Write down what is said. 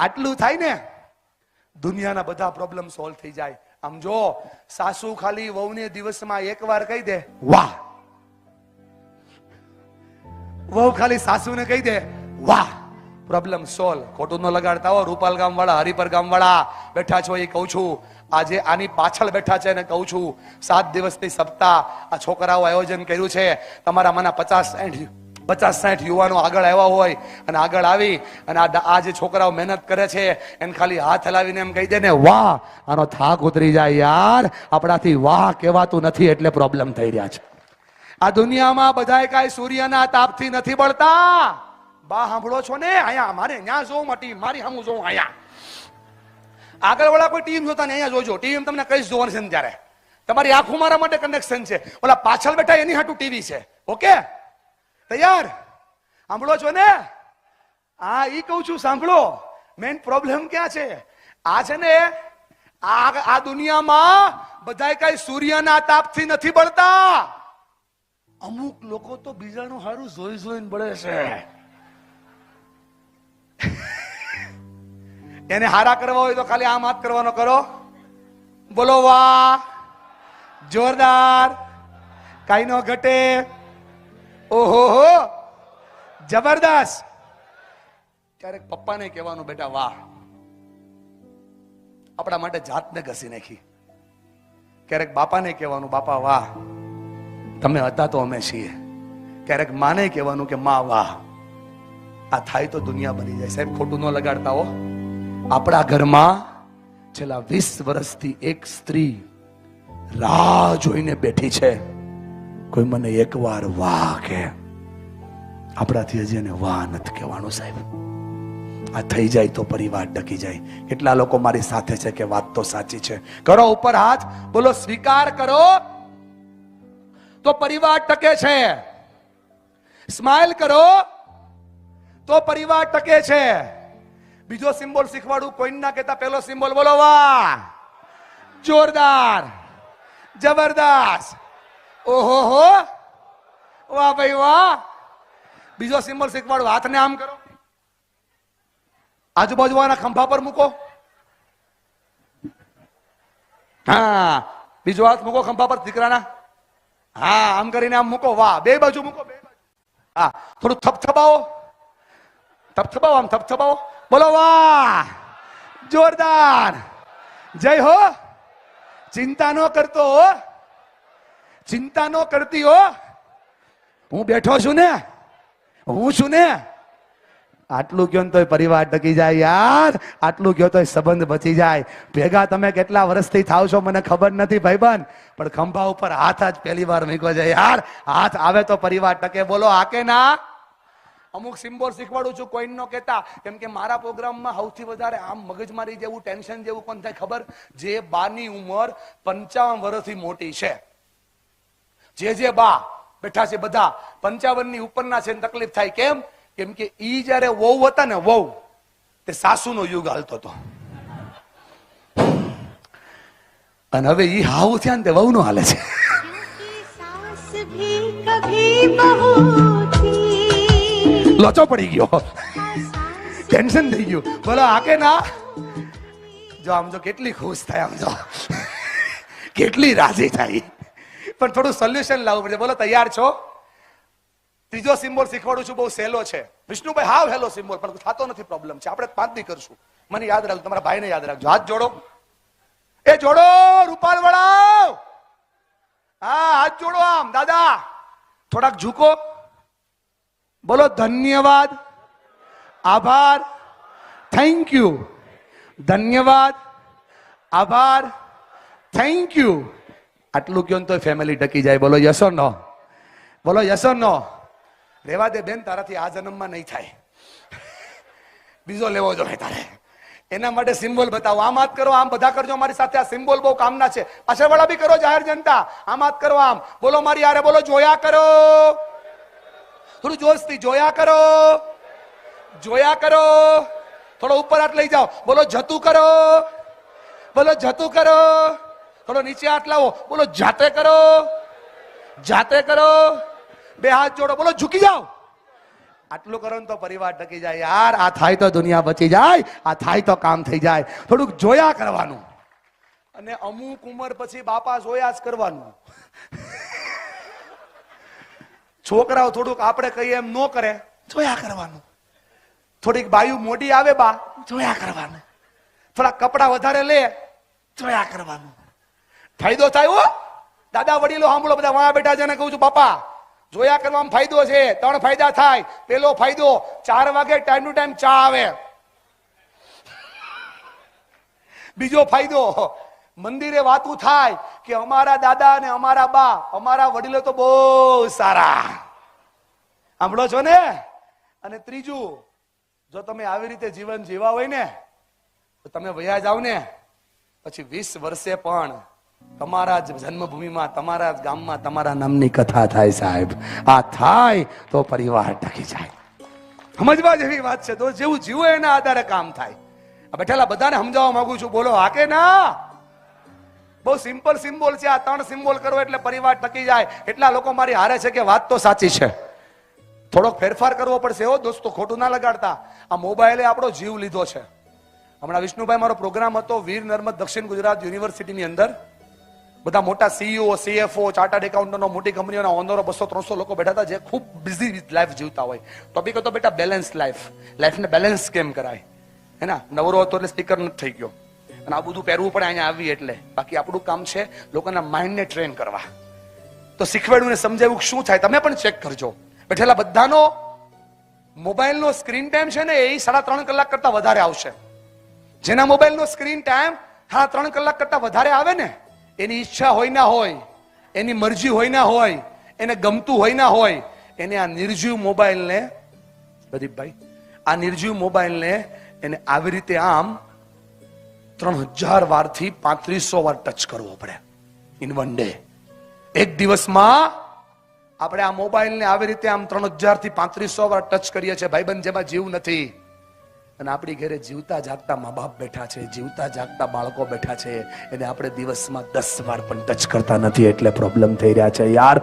આટલું થાય ને દુનિયાના બધા પ્રોબ્લેમ સોલ્વ થઈ જાય. આમ જો સાસુ ખાલી વહુને દિવસમાં એકવાર કહી દે વાહ, વહુ ખાલી સાસુને કહી દે વાહ, પ્રોબ્લેમ સોલ્વ. ખોટું ન લગાડતા હો. રૂપાલ ગામ વાળા, હરિપર ગામ વાળા બેઠા છો એ કહું છું. આજે આની પાછળ બેઠા છે અને કહું છું 7 દિવસની સપ્તાહ આ છોકરાઓ આયોજન કર્યું છે. તમારા મને 50-60 યુવાનો આગળ આવ્યા હોય અને આગળ આવી અને આ જે છોકરાઓ મહેનત કરે છે એને ખાલી હાથ હલાવીને એમ કહી દે ને વાહ, આનો થાક ઉતરી જાય. યાર આપણાથી વાહ કહેવાતું નથી એટલે પ્રોબ્લેમ થઈ રહ્યા છે. આ દુનિયામાં બધાય કાંઈ સૂર્યના તાપથી નથી બળતા. બા સાંભળો છો ને? અહીંયા મારે ન્યા જોઉં ટીમ, મારી સામું જોઉં અહીંયા. આગળ વાળા કોઈ ટીમ જોતા ને અહીંયા જોજો. ટીમ તમને કઈશ જોવાનું છે ત્યારે તમારી આંખો મારા માટે કનેક્શન છે. ઓલા પાછળ બેઠા એની હાટું ટીવી છે. ઓકે, તૈયાર? સાંભળો છો ને? હા, ઈ કહું છું સાંભળો. મેઇન પ્રોબ્લેમ ક્યાં છે? આ છે ને આ દુનિયામાં બધાય કઈ સૂર્યના તાપથી નથી બળતા. અમુક લોકો તો બીજાનું હારું જોઈ જોઈને બળે છે. એને હારા કરવા હોય તો ખાલી આમ હાથ કરવાનો કરો. બોલો વાહ, જોરદાર, કાઈ નો ઘટે. ઓહો હો, જબરદસ્ત. ક્યારેક પપ્પાને કહેવાનું બેટા વાહ. આપણા માટે જાતને ઘસી નાખી. ક્યારેક બાપાને કહેવાનું બાપા વાહ, તમે હતા તો અમે છીએ. ક્યારેક માને કહેવાનું કે માં વાહ. આ થાય તો દુનિયા બની જાય. સાહેબ ખોટું ન લગાડતા હો. આપણા ઘરમાં છેલ્લા 20 વર્ષથી એક સ્ત્રી રાહ જોઈને બેઠી છે કોઈ મને એકવાર વાહ કે. આપણાથી હજી એને વાહ નથી કહેવાનું સાહેબ. આ થઈ જાય તો પરિવાર ટકી જાય. કેટલા લોકો મારી સાથે છે કે વાત તો સાચી છે? કરો ઉપર હાથ, બોલો સ્વીકાર કરો તો પરિવાર ટકે છે. સ્માઈલ કરો તો પરિવાર ટકે છે. બીજો સિમ્બોલ શીખવાડું, કોઈ ના કહેતા પહેલો સિમ્બોલ બોલો વાહ, જોરદાર, જબરદસ્ત, ઓહો હો, વાહ ભાઈ વાહ. બીજો સિમ્બોલ શીખવાડું, હાથને આમ કરો, આજુબાજુના ખંભા પર મૂકો. હા, બીજો હાથ મૂકો ખંભા પર દીકરાના. હા, આમ કરીને આમ મૂકો. વાહ, બે બાજુ મૂકો, બે બાજુ. હા, થોડું થપથપાવો, થપથપાવો, આમ થપથપાવો. બોલો વાહ, જોરદાર, જય હો. ચિંતા નો કરતો હો, ચિંતા નો કરતી હો. હું બેઠો છું ને, હું છું ને. આટલું કયો તો પરિવાર ટકી જાય યાર. આટલું કયો તો સંબંધ બચી જાય. ભેગા તમે કેટલા વર્ષથી થાવ છો મને ખબર નથી ભાઈબંધ, પણ ખંભા ઉપર હાથ જ પહેલી વાર મૂક્યો છે યાર. હાથ આવે તો પરિવાર ટકે. બોલો હા કે ના? અમુક સિમ્બોલ શીખવાડું છું, કોઈ નો કહેતા, કેમ કે મારા પ્રોગ્રામમાં સૌથી વધારે આમ મગજમારી જેવું ટેન્શન જેવું કોણ થાય ખબર? જે બાની ઉંમર 55 વર્ષથી મોટી છે. જે બા બેઠા છે બધા 55 ની ઉપરના છે. તકલીફ થાય કેમ? કેમ કે ઈ જયારે વહુ હતા ને, વહુ તે સાસુનો યુગ હાલતો હતો અને હવે ઈ હાવ થયા ને તે વહુ નો હાલે છે. લોચો પડી ગયો, ટેન્શન થઈ ગયું. બોલો આ કે ના? જો આમ જો કેટલી ખુશ થાય, આમ જો કેટલી રાજી થાય. પણ થોડું સોલ્યુશન લાવવું પડશે. બોલો તૈયાર છો? ત્રીજો સિમ્બોલ શીખવાડું છું, બહુ સહેલો છે. વિષ્ણુભાઈ હાવ હેલો સિમ્બોલ, પણ થતો નથી, પ્રોબ્લેમ છે. આપણે 5 દી કરશું. મને યાદ રાખજો, તમારા ભાઈને યાદ રાખજો. હાથ જોડો, એ જોડો, રૂપાલ વળાવ. હા, હાથ જોડો આમ. દાદા થોડાક ઝૂકો. બોલો ધન્યવાદ, આભાર, થેન્ક યુ. ધન્યવાદ, આભાર, થેન્ક યુ. આટલું કયો તો ફેમિલી ટકી જાય. બોલો યસ ઓર નો? બોલો યસ ઓર નો? રેવા દે બેન, તારાથી આ જન્મમાં નહીં થાય. બીજો લેવો જોઈએ તારે. એના માટે સિમ્બોલ બતાવો. આમ હાથ કરો, આમ બધા કરજો મારી સાથે. આ સિમ્બોલ બહુ કામના છે. પાછળ વાળા બી કરો, જાહેર જનતા. આમ હાથ કરો, આમ બોલો મારી યારે. બોલો જોયા કરો, થોડું જોશથી જોયા કરો, જોયા કરો. થોડો ઉપર હાથ લઈ જાઓ. બોલો જતું કરો, બોલો જતું કરો. થોડો નીચે હાથ લાવો. બોલો જાતે કરો, જાતે કરો. બે હાથ જોડો. બોલો ઝૂકી જાઓ, આટલું કરો ને તો પરિવાર ટકી જાય યાર. આ થાય તો દુનિયા બચી જાય, આ થાય તો કામ થઈ જાય. થોડુંક જોયા કરવાનું, અને અમુક ઉંમર પછી બાપા જોયા જ કરવાનું. છોકરાઓ થોડુંક આપણે કહીએ એમ ન કરે, જોયા કરવાનું. થોડીક બાયું મોટી આવે બા, જોયા કરવાનું. થોડા કપડા વધારે લે, જોયા કરવાનું. ફાયદો થાય હો. દાદા વડીલો સાંભળો, બધા વાં બેઠા છે ને કહું છું બાપા જોયા કરવામાં ફાયદો છે. 3 ફાયદા થાય. પેલો ફાયદો, 4 વાગે ટાઈમ ટુ ટાઈમ ચા આવે. બીજો ફાયદો, મંદિરે વાતું થાય કે અમારા દાદા અને અમારા બા, અમારા વડીલો તો બહુ સારા. સાંભળો છો ને? અને ત્રીજું, જો તમે આવી રીતે જીવન જીવા હોય ને તો તમે વયા જાવ ને પછી 20 વર્ષે પણ તમારા જ જન્મભૂમિમાં, તમારા જ ગામમાં તમારા નામની કથા થાય સાહેબ. આ થાય તો પરિવાર ટકી જાય. સમજવા જેવી વાત છે. તો જેવું જીવો એના આધારે કામ થાય. આ બેઠેલા બધાને સમજાવવા માંગુ છું. બોલો હા કે ના? બહુ સિમ્પલ સિમ્બોલ છે આ. 3 સિમ્બોલ કરો એટલે પરિવાર ટકી જાય. એટલા લોકો મારી હારે છે કે વાત તો સાચી છે. થોડોક ફેરફાર કરવો પડશે હો દોસ્તો, ખોટું ના લગાડતા. આ મોબાઈલે આપણો જીવ લીધો છે. હમણાં વિષ્ણુભાઈ મારો પ્રોગ્રામ હતો વીર નર્મદ દક્ષિણ ગુજરાત યુનિવર્સિટીની અંદર. બધા મોટા સીઈઓ, સીએફઓ, ચાર્ટર્ડ એકાઉન્ટન્ટો, મોટી કંપનીઓના ઓનરો 200-300 લોકો બેઠા હતા જે ખૂબ બિઝી લાઈફ જીવતા હોય. ટોપિક હતો બેટા બેલેન્સ લાઈફ. લાઈફને બેલેન્સ કેમ કરાય, હે ના? નવરો હતો એટલે સ્પીકર નથી થઈ ગયો. અને આ બધું પહેરવું પડે અહીંયા આવી એટલે. બાકી આપણું કામ છે લોકોના માઇન્ડને ટ્રેન કરવા. તો શીખવાડ્યું ને સમજાવ્યું શું થાય તમે પણ ચેક કરજો. બેઠેલા બધાનો મોબાઈલનો સ્ક્રીન ટાઈમ છે ને એ 3.5 કલાક કરતા વધારે આવશે. જેના મોબાઈલનો સ્ક્રીન ટાઈમ 3.5 કલાક કરતા વધારે આવે ને, એની ઈચ્છા હોય ના હોય, એની મરજી હોય ના હોય, એને ગમતું હોય ના હોય, એને આ નિર્જીવ મોબાઈલને, પ્રદીપભાઈ, આ નિર્જીવ મોબાઈલને એને આવી રીતે આમ 3000 વારથી 3500 વાર ટચ કરવો પડે ઇન વન ડે. એક દિવસમાં આપણે આ મોબાઈલને આવી રીતે આમ 3000 થી 3500 વાર ટચ કરીએ છીએ ભાઈબંધ, જેમાં જીવ નથી. અને આપણી ઘરે જીવતા જાગતા મા બાપ બેઠા છે, જીવતા જાગતા બાળકો બેઠા છે, એને આપણે દિવસમાં 10 વાર પણ ટચ કરતા નથી. એટલે પ્રોબ્લેમ થઈ રહ્યા છે યાર.